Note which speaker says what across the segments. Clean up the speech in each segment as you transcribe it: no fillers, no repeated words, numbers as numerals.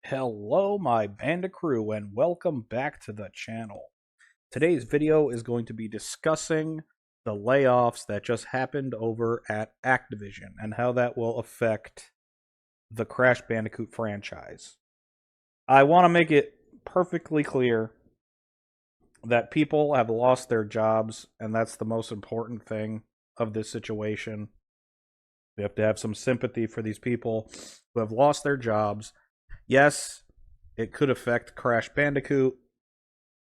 Speaker 1: Hello, my Bandicoot, and welcome back to the channel. Today's video is going to be discussing the layoffs that just happened over at Activision and how that will affect the Crash Bandicoot franchise. I want to make it perfectly clear that people have lost their jobs, and that's the most important thing of this situation. We have to have some sympathy for these people who have lost their jobs. Yes, it could affect Crash Bandicoot,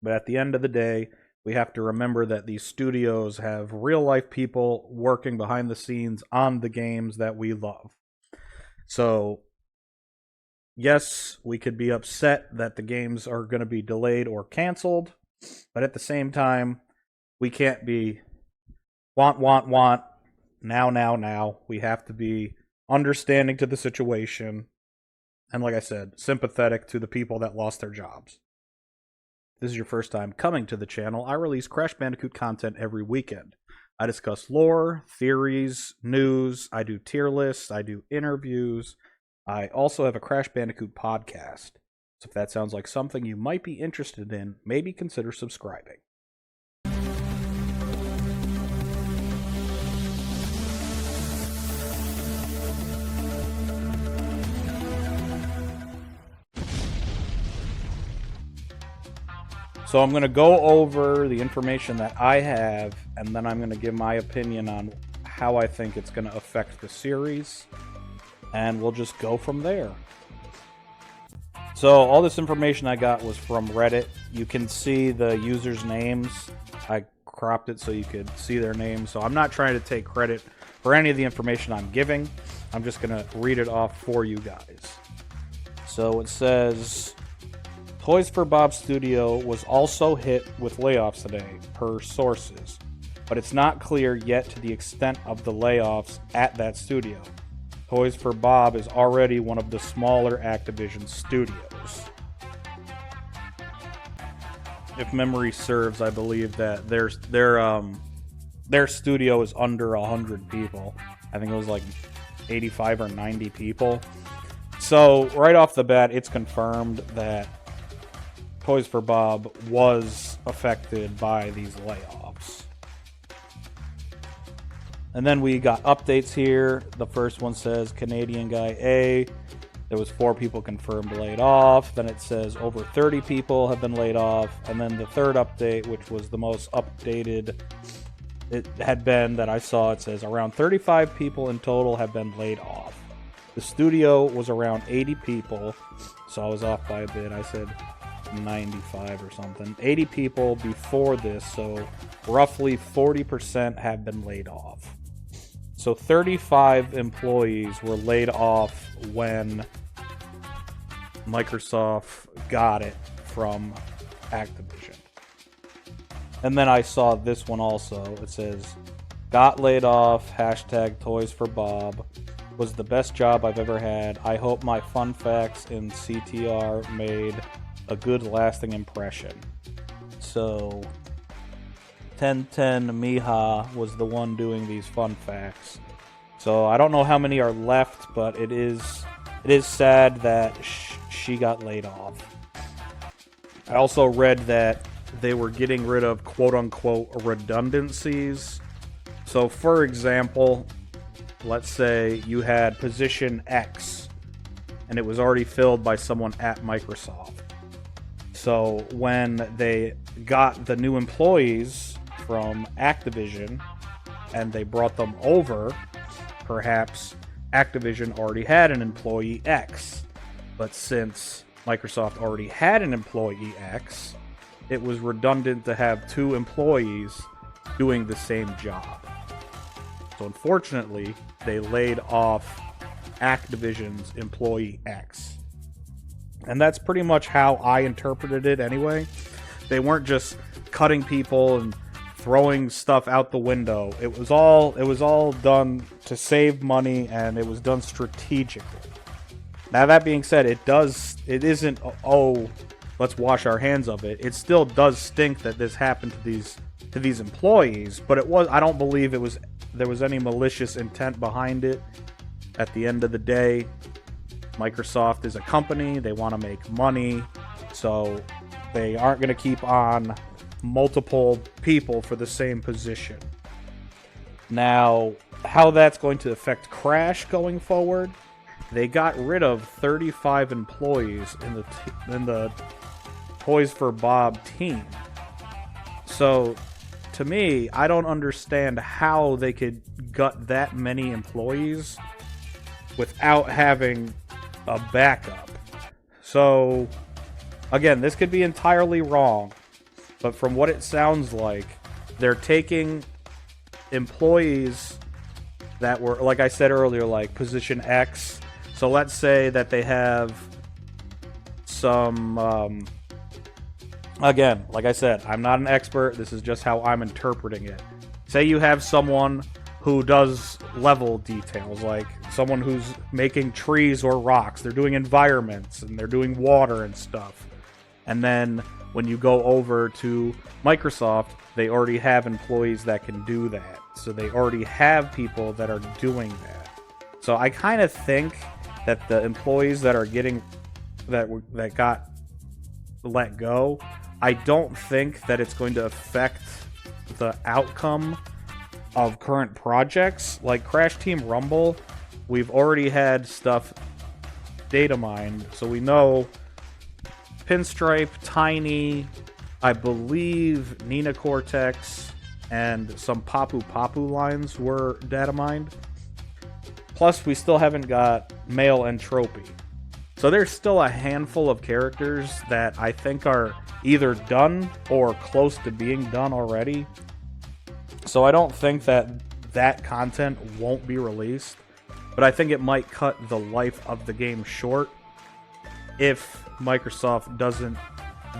Speaker 1: but at the end of the day, we have to remember that these studios have real-life people working behind the scenes on the games that we love. So, yes, we could be upset that the games are going to be delayed or canceled, but at the same time, we can't be want, now. We have to be understanding to the situation. And like I said, sympathetic to the people that lost their jobs. If this is your first time coming to the channel, I release Crash Bandicoot content every weekend. I discuss lore, theories, news, I do tier lists, I do interviews. I also have a Crash Bandicoot podcast. So if that sounds like something you might be interested in, maybe consider subscribing. So I'm going to go over the information that I have, and then I'm going to give my opinion on how I think it's going to affect the series, and we'll just go from there. So all this information I got was from Reddit. You can see the users' names. I cropped it so you could see their names. So I'm not trying to take credit for any of the information I'm giving. I'm just going to read it off for you guys. So it says, Toys for Bob Studio was also hit with layoffs today, per sources, but it's not clear yet to the extent of the layoffs at that studio. Toys for Bob is already one of the smaller Activision studios. If memory serves, I believe that their studio is under 100 people. I think it was like 85 or 90 people. So right off the bat, it's confirmed that Toys for Bob was affected by these layoffs. And then we got updates here. The first one says Canadian guy A. There was 4 people confirmed laid off. Then it says over 30 people have been laid off. And then the third update, which was the most updated it had been that I saw, it says around 35 people in total have been laid off. The studio was around 80 people, so I was off by a bit. I said 95 or something. 80 people before this, so roughly 40% have been laid off. So 35 employees were laid off when Microsoft got it from Activision. And then I saw this one also. It says, got laid off, hashtag Toys for Bob. Was the best job I've ever had. I hope my fun facts in CTR made a good lasting impression. So 1010 Miha was the one doing these fun facts. So I don't know how many are left, but it is sad that she got laid off. I also read that they were getting rid of quote-unquote redundancies. So for example, let's say you had position X and it was already filled by someone at Microsoft. So when they got the new employees from Activision and they brought them over, perhaps Activision already had an employee X. But since Microsoft already had an employee X, it was redundant to have 2 employees doing the same job. So unfortunately, they laid off Activision's employee X. And that's pretty much how I interpreted it anyway. They weren't just cutting people and throwing stuff out the window. It was all done to save money, and it was done strategically. Now that being said, it isn't let's wash our hands of it. It still does stink that this happened to these employees, but I don't believe there was any malicious intent behind it. At the end of the day, Microsoft is a company, they want to make money, so they aren't going to keep on multiple people for the same position. Now, how that's going to affect Crash going forward, they got rid of 35 employees in the Toys for Bob team. So, to me, I don't understand how they could gut that many employees without having a backup. So, again, this could be entirely wrong, but from what it sounds like, they're taking employees that were, like I said earlier, like position X. So let's say that they have some, again, like I said, I'm not an expert, this is just how I'm interpreting it. Say you have someone who does level details, like someone who's making trees or rocks. They're doing environments, and they're doing water and stuff. And then when you go over to Microsoft, they already have employees that can do that. So they already have people that are doing that. So I kind of think that the employees that are getting, that got let go, I don't think that it's going to affect the outcome of current projects. Like Crash Team Rumble, we've already had stuff data mined, so we know Pinstripe, Tiny, I believe Nina Cortex, and some Papu Papu lines were data mined. Plus, we still haven't got Male Entropy. So there's still a handful of characters that I think are either done or close to being done already. So I don't think that that content won't be released, but I think it might cut the life of the game short if Microsoft doesn't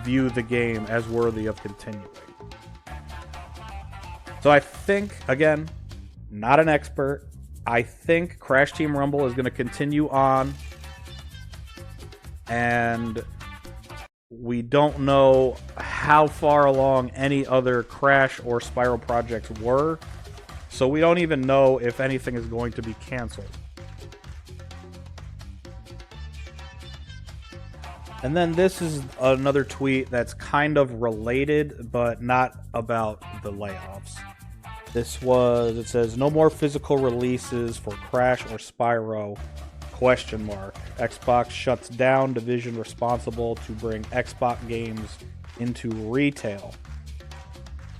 Speaker 1: view the game as worthy of continuing. So I think, again, not an expert, I think Crash Team Rumble is going to continue on, and we don't know how far along any other Crash or Spyro projects were, so we don't even know if anything is going to be canceled. And then this is another tweet that's kind of related, but not about the layoffs. It says, no more physical releases for Crash or Spyro, ? Xbox shuts down division responsible to bring Xbox games into retail.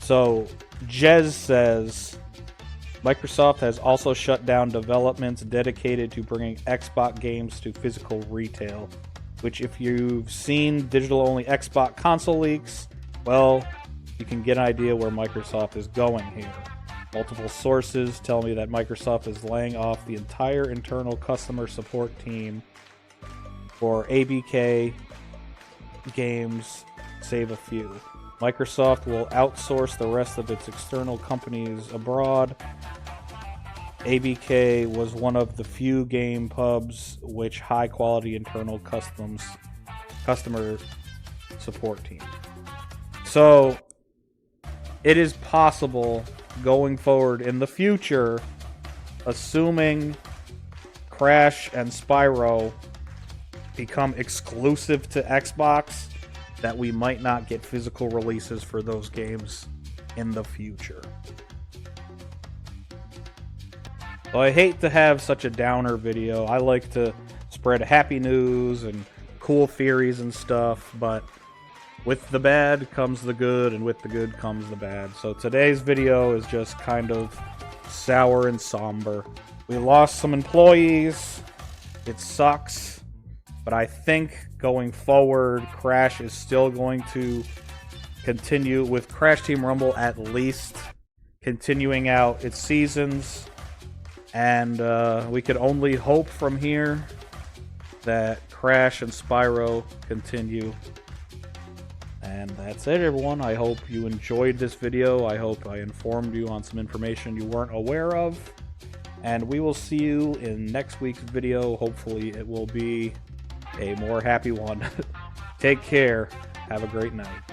Speaker 1: So, Jez says, Microsoft has also shut down developments dedicated to bringing Xbox games to physical retail, which if you've seen digital-only Xbox console leaks, well, you can get an idea where Microsoft is going here. Multiple sources tell me that Microsoft is laying off the entire internal customer support team for ABK games, save a few. Microsoft will outsource the rest of its external companies abroad. ABK was one of the few game pubs which high-quality internal customer support team. So, it is possible going forward in the future, assuming Crash and Spyro become exclusive to Xbox, that we might not get physical releases for those games in the future. Well, I hate to have such a downer video. I like to spread happy news and cool theories and stuff, but with the bad comes the good, and with the good comes the bad. So today's video is just kind of sour and somber. We lost some employees. It sucks. But I think going forward, Crash is still going to continue with Crash Team Rumble, at least continuing out its seasons. And we could only hope from here that Crash and Spyro continue. And that's it, everyone. I hope you enjoyed this video. I hope I informed you on some information you weren't aware of. And we will see you in next week's video. Hopefully it will be a more happy one. Take care. Have a great night.